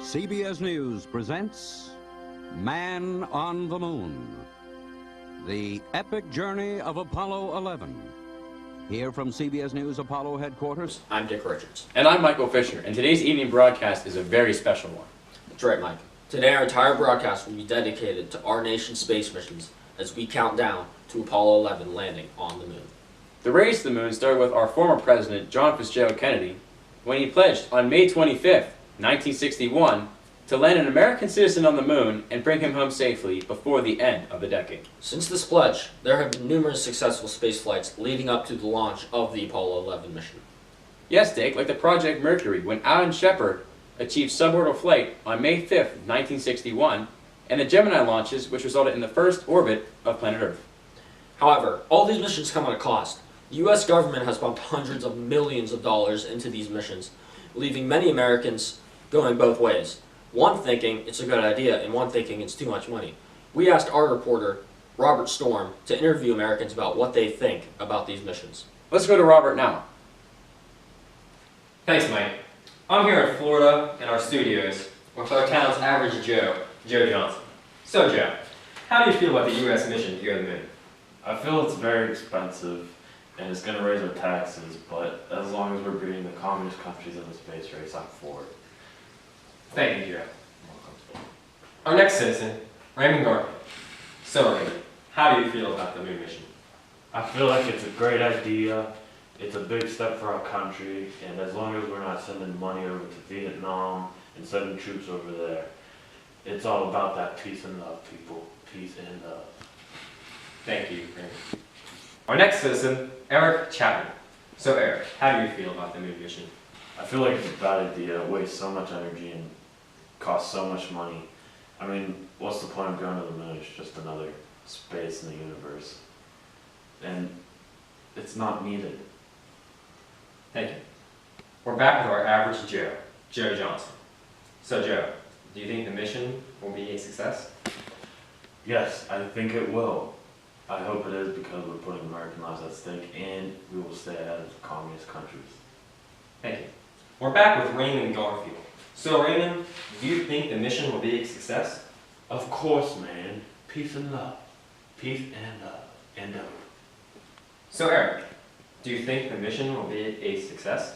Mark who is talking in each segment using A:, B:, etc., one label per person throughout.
A: CBS News presents Man on the Moon, the epic journey of Apollo 11. Here from CBS News Apollo headquarters,
B: I'm Dick Richards.
C: And I'm Michael Fisher, and today's evening broadcast is a very special one.
B: That's right, Mike. Today our entire broadcast will be dedicated to our nation's space missions as we count down to Apollo 11 landing on the moon.
C: The race to the moon started with our former president, John Fitzgerald Kennedy, when he pledged on May 25th, 1961, to land an American citizen on the moon and bring him home safely before the end of the decade.
B: Since this pledge, there have been numerous successful space flights leading up to the launch of the Apollo 11 mission.
C: Yes, Dick, like the Project Mercury, when Alan Shepard achieved suborbital flight on May 5th, 1961, and the Gemini launches, which resulted in the first orbit of planet Earth.
B: However, all these missions come at a cost. The U.S. government has pumped hundreds of millions of dollars into these missions, leaving many Americans going both ways. One thinking it's a good idea, and one thinking it's too much money. We asked our reporter, Robert Storm, to interview Americans about what they think about these missions.
C: Let's go to Robert now.
D: Thanks, Mike. I'm here in Florida in our studios with our town's average Joe, Joe Johnson. So, Joe, how do you feel about the U.S. mission to go to the moon?
E: I feel it's very expensive and it's going to raise our taxes, but as long as we're beating the communist countries in the space race, I'm for it.
D: Thank you, Joe. Our next citizen, Raymond Garfield. So, Raymond, how do you feel about the moon mission?
E: I feel like it's a great idea. It's a big step for our country, and as long as we're not sending money over to Vietnam and sending troops over there, it's all about that peace and love, people. Peace and love.
D: Thank you, Raymond. Our next citizen, Eric Chapman. So, Eric, how do you feel about the moon mission?
E: I feel like it's a bad idea. It wastes so much energy and costs so much money. I mean, what's the point of going to the moon? It's just another space in the universe. And it's not needed.
D: Thank you. We're back with our average Joe, Joe Johnson. So, Joe, do you think the mission will be a success?
E: Yes, I think it will. I hope it is because we're putting American lives at stake and we will stay ahead of the communist countries.
D: Thank you. We're back with Raymond Garfield. So, Raymond, do you think the mission will be a success?
E: Of course, man. Peace and love. Peace and love. And love.
D: So, Eric, do you think the mission will be a success?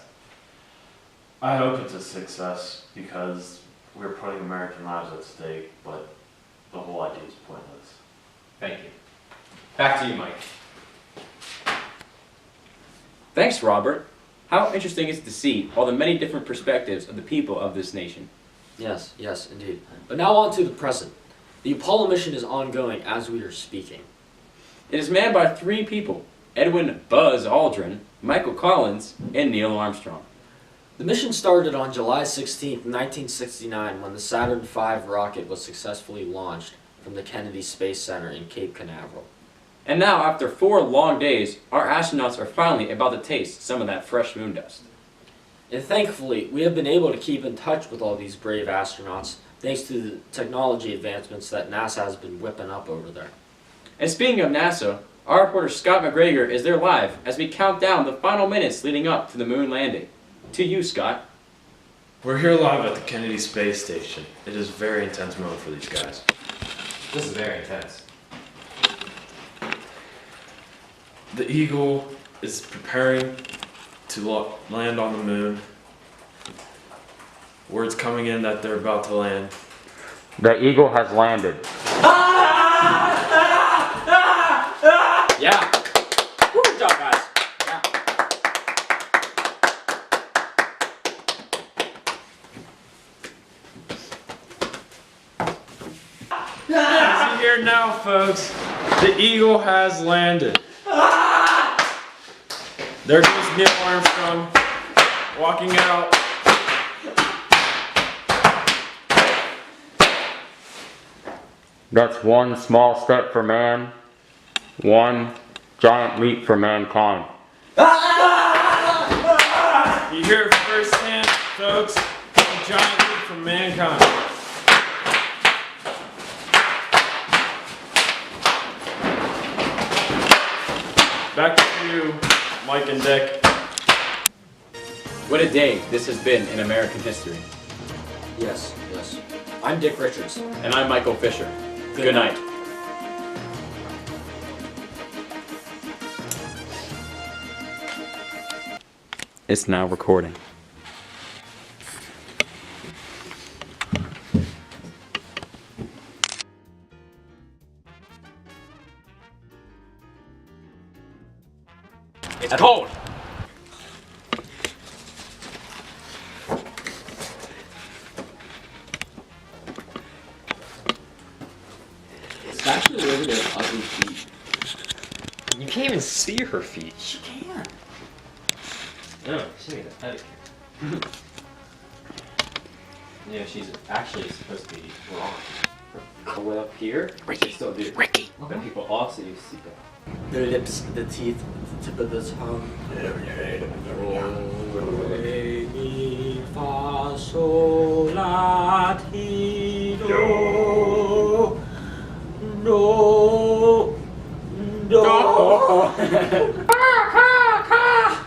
E: I hope it's a success because we're putting American lives at stake, but the whole idea is pointless.
D: Thank you. Back to you, Mike.
C: Thanks, Robert. How interesting is it to see all the many different perspectives of the people of this nation.
B: Yes, indeed. But now on to the present. The Apollo mission is ongoing as we are speaking.
C: It is manned by 3 people: Edwin Buzz Aldrin, Michael Collins, and Neil Armstrong.
B: The mission started on July 16, 1969, when the Saturn V rocket was successfully launched from the Kennedy Space Center in Cape Canaveral.
C: And now, after 4 long days, our astronauts are finally about to taste some of that fresh moon dust.
B: And thankfully, we have been able to keep in touch with all these brave astronauts thanks to the technology advancements that NASA has been whipping up over there.
C: And speaking of NASA, our reporter Scott McGregor is there live as we count down the final minutes leading up to the moon landing. To you, Scott.
F: We're here live at the Kennedy Space Station. It is a very intense moment for these guys.
D: This is very intense.
F: The Eagle is preparing to land on the moon. Word's coming in that they're about to land.
G: The Eagle has landed.
B: Yeah. Good job, guys.
F: See here now, folks. The Eagle has landed. There goes Neil Armstrong walking out.
G: That's one small step for man, one giant leap for mankind.
F: You hear it firsthand, folks. A giant leap for mankind. Back to you, Mike and Dick.
C: What a day this has been in American history.
B: Yes, yes. I'm Dick Richards.
C: And I'm Michael Fisher. Good night. It's now recording.
B: It's cold. It's actually living in ugly feet.
D: You can't even see her feet.
B: She can.
D: No, she made a pedicure. Yeah, she's actually supposed to be wrong. All the way up here, Ricky. Still do. Ricky. But people also use seatbelt.
B: The lips, the teeth, the tip of the tongue. Re, mi, fa, sol, la, ti, do, do.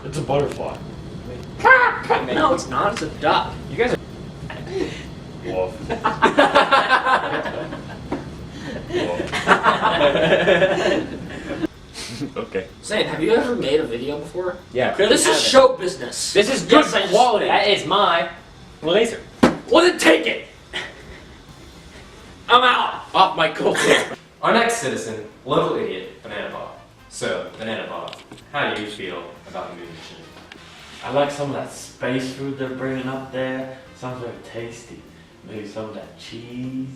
F: It's a butterfly.
B: No, it's not. It's a duck.
D: You guys are.
F: Wolf.
C: Okay.
B: Zane, have you ever made a video before?
D: Yeah.
B: This is show business.
C: This is good
B: Yes, I just-
C: quality.
D: That is my laser.
B: Well, then take it. I'm out.
C: Off my coat.
D: Our next citizen, local idiot, Banana Bob. So, Banana Bob, how do you feel about the moon mission?
E: I like some of that space food they're bringing up there. Sounds very tasty. Maybe some of that cheese.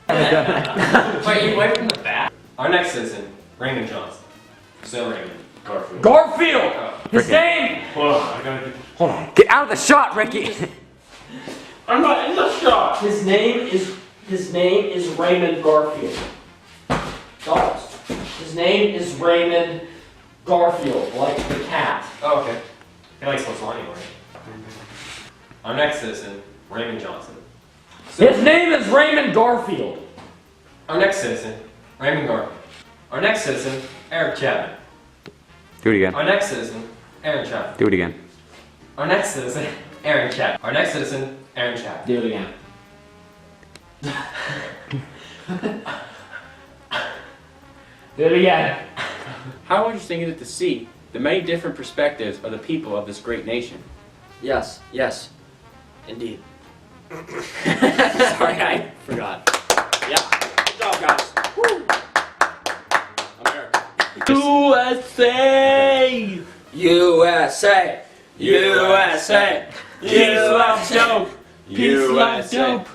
D: Wait, you wait from the back? Our next citizen, Raymond Johnson. So, Raymond.
E: Garfield.
H: Garfield!
D: Oh.
H: His name!
E: Hold on, I gotta get.
H: Hold on. Get out of the shot, Ricky!
E: I'm not in the shot!
H: His name is Raymond Garfield. Dogs. His name is Raymond Garfield, like the cat.
D: Oh, okay. He likes what's on anyway. Our next citizen, Raymond Johnson. So,
H: His name is Raymond Garfield.
D: our next citizen, Raymond Garfield. Our next citizen, Eric Chapman.
C: Do it again.
D: Our next citizen, Aaron Chapman.
C: Do it again.
D: Our next citizen, Aaron Chapman. Our next citizen, Aaron Chapman.
H: Do it again. Do it again.
C: How interesting is it to see the many different perspectives of the people of this great nation?
B: Yes, yes, indeed. Sorry, I forgot. Yeah, good job, guys. Woo.
H: USA!
B: USA! USA!
H: Peace, love, dope! Peace, love, dope!